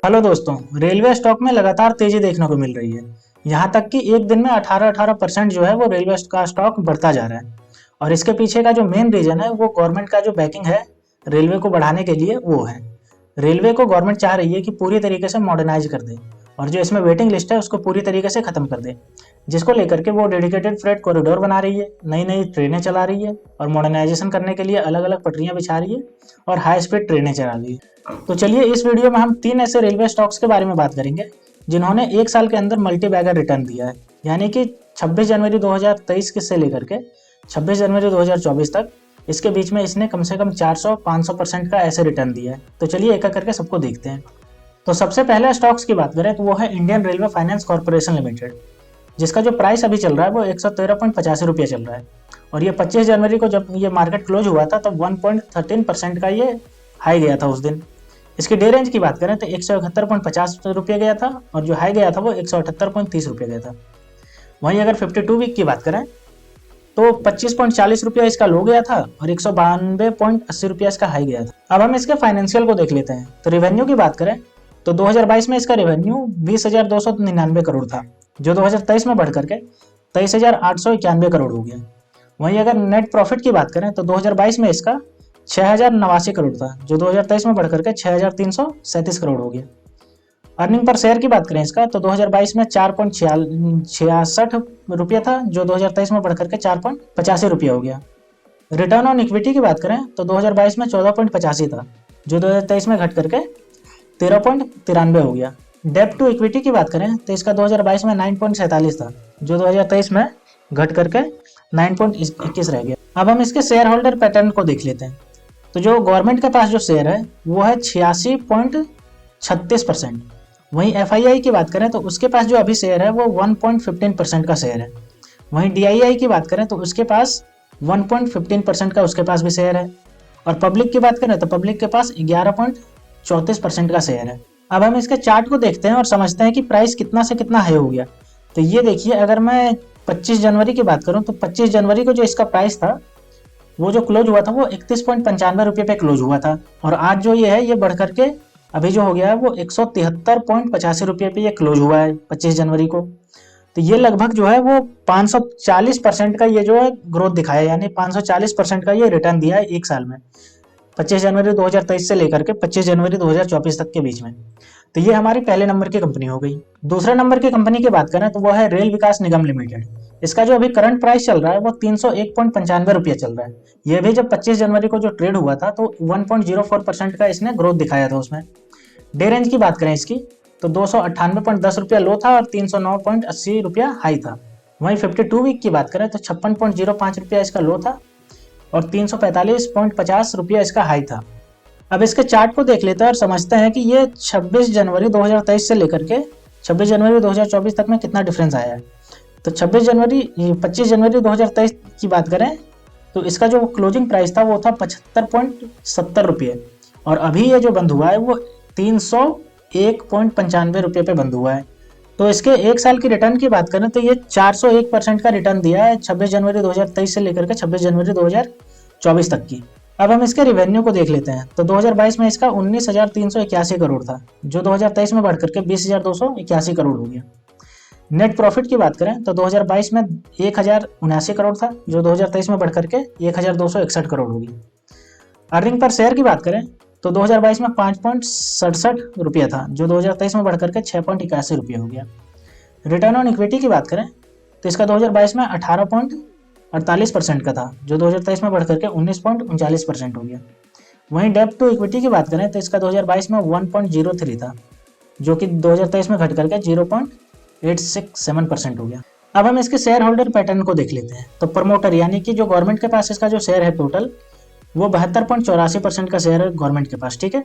Hello दोस्तों, railway stock में लगातार तेजी देखने को मिल रही है। यहाँ तक कि एक दिन में 18% जो है वो रेलवे का स्टॉक बढ़ता जा रहा है। और इसके पीछे का जो मेन रीजन है वो गवर्नमेंट का जो बैकिंग है रेलवे को बढ़ाने के लिए वो है। रेलवे को गवर्नमेंट चाह रही है कि पूरी तरीके से मॉडर्नाइज कर दे और जो इसमें वेटिंग लिस्ट है उसको पूरी तरीके से खत्म कर दे, जिसको लेकर के वो डेडिकेटेड फ्रेट कॉरिडोर बना रही है, नई नई ट्रेनें चला रही है और मॉडर्नाइजेशन करने के लिए अलग अलग पटरियां बिछा रही है और हाई स्पीड ट्रेनें चला रही है। तो चलिए इस वीडियो में हम 3 ऐसे रेलवे स्टॉक्स के बारे में बात करेंगे जिन्होंने एक साल के अंदर मल्टी बैगर रिटर्न दिया है, यानी कि 26 जनवरी 2023 से लेकर के 26 जनवरी 2024 तक इसके बीच में इसने कम से कम 400-500% का ऐसे रिटर्न दिया है। तो चलिए एक एक करके सबको देखते हैं। तो सबसे पहले स्टॉक्स की बात करें तो वो है Indian railway finance corporation limited, जिसका जो प्राइस अभी चल रहा है वो 113.85 रुपये चल रहा है। और ये 25 जनवरी को जब ये मार्केट क्लोज हुआ था तब 1.13% का ये हाई गया था उस दिन। इसकी डे रेंज की बात करें तो 171.50 रुपये गया था और जो हाई गया था वो 178.30 रुपये गया था। वहीं अगर 52 वीक की बात करें तो 25.40 रुपया इसका लो गया था और 192.80 रुपया इसका हाई गया था। अब हम इसके फाइनेंशियल को देख लेते हैं। तो रेवेन्यू की बात करें तो 2022 में इसका रेवेन्यू 20,299 करोड़ था, जो 2023 में बढ़ करके 23,891 करोड़ हो गया। वहीं अगर नेट प्रॉफिट की बात करें तो 2022 में इसका 6,089 करोड़ था, जो 2023 में बढ़ करके 6,337 करोड़ हो गया। अर्निंग पर शेयर की बात करें इसका तो 2022 में 4.66 रुपया था, जो 2023 में बढ़ करके 4.85 रुपया हो गया। रिटर्न ऑन इक्विटी की बात करें तो 2022 में 14.85 था, जो 2023 में घट करके 13.93 हो गया। डेब्ट टू इक्विटी की बात करें तो इसका 2022 में 9.47 था, जो 2023 में घट करके 9.21 रह गया। अब हम इसके शेयर होल्डर पैटर्न को देख लेते हैं। तो जो गवर्नमेंट के पास जो शेयर है वो है 86.36%। वहीं एफआईआई की बात करें तो उसके पास जो अभी शेयर है वो 1.15% का शेयर है। वहीं डीआईआई की बात करें तो उसके पास 1.15% का उसके पास भी शेयर है। और पब्लिक की बात करें तो पब्लिक के पास 11.34% का शेयर है। अब हम इसके चार्ट को देखते हैं और समझते हैं कि प्राइस कितना से कितना हाई हो गया। तो ये देखिए, अगर मैं 25 जनवरी की बात करूं तो 25 जनवरी को जो इसका प्राइस था वो जो क्लोज हुआ था वो 31.95 रुपये पे क्लोज हुआ था। और आज जो ये है ये बढ़ करके अभी जो हो गया है वो 173.85 रुपये पे ये क्लोज हुआ है 25 जनवरी को। तो ये लगभग जो है वो 540% का ये जो है ग्रोथ दिखाया, यानी 540% का ये रिटर्न दिया है एक साल में, 25 जनवरी 2023 से लेकर के 25 जनवरी 2024 तक के बीच में। तो ये हमारी पहले नंबर की कंपनी हो गई। दूसरे नंबर की कंपनी की बात करें तो वो है रेल विकास निगम लिमिटेड। इसका जो अभी करंट प्राइस चल रहा है वो 301.95 रुपया चल रहा है। ये भी जब 25 जनवरी को जो ट्रेड हुआ था तो 1.04% का इसने ग्रोथ दिखाया था उसमें। डे रेंज की बात करें इसकी तो 298.10 रुपया लो था और 309.80 रुपया हाई था। वहीं 52 वीक की बात करें तो 56.05 रुपया इसका लो था और 345.50 रुपया इसका हाई था। अब इसके चार्ट को देख लेते हैं और समझते हैं कि ये 26 जनवरी 2023 से लेकर के 26 जनवरी 2024 तक में कितना डिफरेंस आया है। तो 25 जनवरी 2023 की बात करें तो इसका जो क्लोजिंग प्राइस था वो था 75.70 रुपये और अभी ये जो बंद हुआ है वो 301.95 रुपये पे बंद हुआ है। तो इसके एक साल की रिटर्न की बात करें तो ये 401% का रिटर्न दिया है 26 जनवरी 2023 से लेकर के 26 जनवरी 2024 तक की। अब हम इसके रिवेन्यू को देख लेते हैं। तो 2022 में इसका 19,381 करोड़ था, जो 2023 में बढ़ करके 20,281 करोड़ हो गया। नेट प्रॉफिट की बात करें तो 2022 में 1,079 करोड़ था, जो 2023 में बढ़ करके 1,261 करोड़ हो गया। अर्निंग पर शेयर की बात करें तो 2022 में 5.67 रुपया था, जो 2023 में बढ़ करके 6.81 रुपया हो गया। रिटर्न ऑन इक्विटी की बात करें तो इसका 2022 में 18.48% का था, जो 2023 में बढ़ करके 19.39% हो गया। वहीं डेब्ट टू इक्विटी की बात करें तो इसका 2022 में 1.03 था, जो कि 2023 में घट करके 0.867% हो गया। अब हम इसके शेयर होल्डर पैटर्न को देख लेते हैं। तो प्रमोटर यानी कि जो गवर्नमेंट के पास इसका जो शेयर है टोटल वो 72.84% का शेयर है गवर्नमेंट के पास, ठीक है।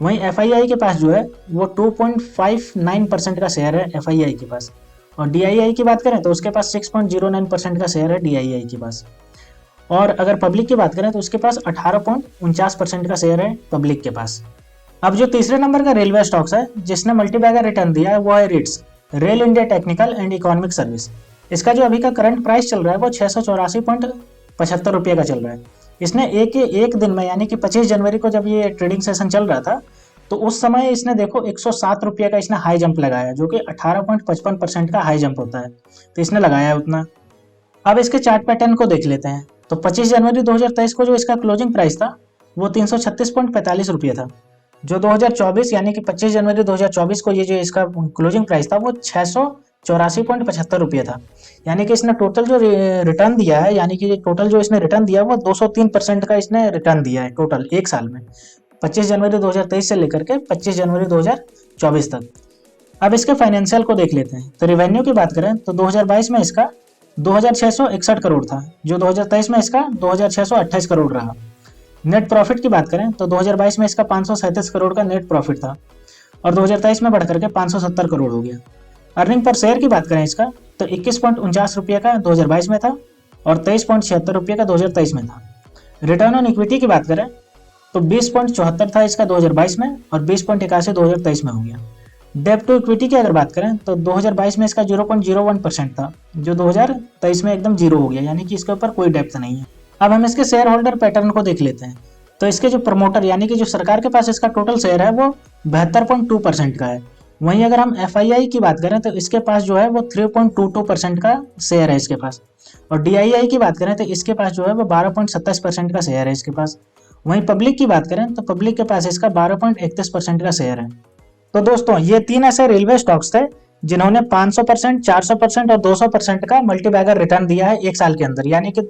वहीं एफआईआई के पास जो है वो 2.59% का शेयर है एफआईआई के पास। और डीआईआई की बात करें तो उसके पास 6.09% का शेयर है डीआईआई के पास। और अगर पब्लिक की बात करें तो उसके पास 18.49% का शेयर है पब्लिक के पास। अब जो तीसरे नंबर का रेलवे स्टॉक्स है जिसने मल्टीबैगर रिटर्न दिया है वो है RITES, rail India technical and economic service. इसका जो अभी का करंट प्राइस चल रहा है वो 684.75 रुपये का चल रहा है। इसने एक दिन में यानी कि 25 जनवरी को जब ये ट्रेडिंग सेशन चल रहा था तो उस समय इसने देखो 107 रुपये का इसने हाई जंप लगाया, जो कि 18.55% का हाई जंप होता है, तो इसने लगाया है उतना। अब इसके चार्ट पैटर्न को देख लेते हैं। तो 25 जनवरी 2023 को जो इसका क्लोजिंग प्राइस था वो 336.45 रुपये था। जो 2024 यानी कि 25 जनवरी 2024 को ये जो इसका क्लोजिंग प्राइस था वो 684.75 रुपये था। यानी कि इसने टोटल जो रिटर्न दिया है, यानी कि टोटल जो इसने रिटर्न दिया वो 203% का इसने रिटर्न दिया है टोटल एक साल में, 25 जनवरी 2023 से लेकर के 25 जनवरी 2024 तक। अब इसके फाइनेंशियल को देख लेते हैं। तो रेवेन्यू की बात करें तो 2022 में इसका 2661 करोड़ था, जो 2023 में इसका 2628 करोड़ रहा। नेट प्रॉफिट की बात करें तो 2022 में इसका 537 करोड़ का नेट प्रॉफिट था और 2023 में बढ़कर के 570 करोड़ हो गया। अर्निंग पर शेयर की बात करें इसका तो 21.49 रुपये का 2022 में था और 23.76 रुपये का 2023 में था। रिटर्न ऑन इक्विटी की बात करें तो 20.74 था इसका 2022 में और 20.81 2023 में हो गया। डेब्ट टू इक्विटी की अगर बात करें तो 2022 में इसका 0.01% था, जो 2023 में एकदम जीरो हो गया, यानी कि इसके ऊपर कोई डेब्ट नहीं है। अब हम इसके शेयर होल्डर पैटर्न को देख लेते हैं। तो इसके जो प्रमोटर यानी कि जो सरकार के पास इसका टोटल शेयर है वो 72.2% का है। वहीं अगर हम FII की बात करें तो इसके पास जो है वो 3.22% का शेयर है इसके पास, और DII की बात करें तो इसके पास जो है वो 12.27% का शेयर है इसके पास। वहीं पब्लिक की बात करें तो पब्लिक के पास इसका 12.31% का शेयर है। तो दोस्तों ये 3 ऐसे रेलवे स्टॉक्स थे जिन्होंने 500%, 400% और 200% का मल्टीबैगर रिटर्न दिया है एक साल के अंदर, यानी कि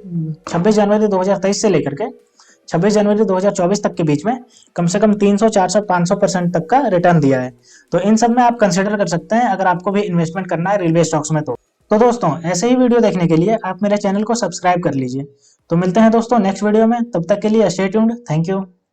26 जनवरी 2023 से लेकर के 26 जनवरी 2024 तक के बीच में कम से कम 300, 400, 500% तक का रिटर्न दिया है। तो इन सब में आप कंसिडर कर सकते हैं अगर आपको भी इन्वेस्टमेंट करना है रेलवे स्टॉक्स में। तो दोस्तों ऐसे ही वीडियो देखने के लिए आप मेरे चैनल को सब्सक्राइब कर लीजिए। तो मिलते हैं दोस्तों नेक्स्ट वीडियो में, तब तक के लिए स्टे ट्यून्ड, थैंक यू।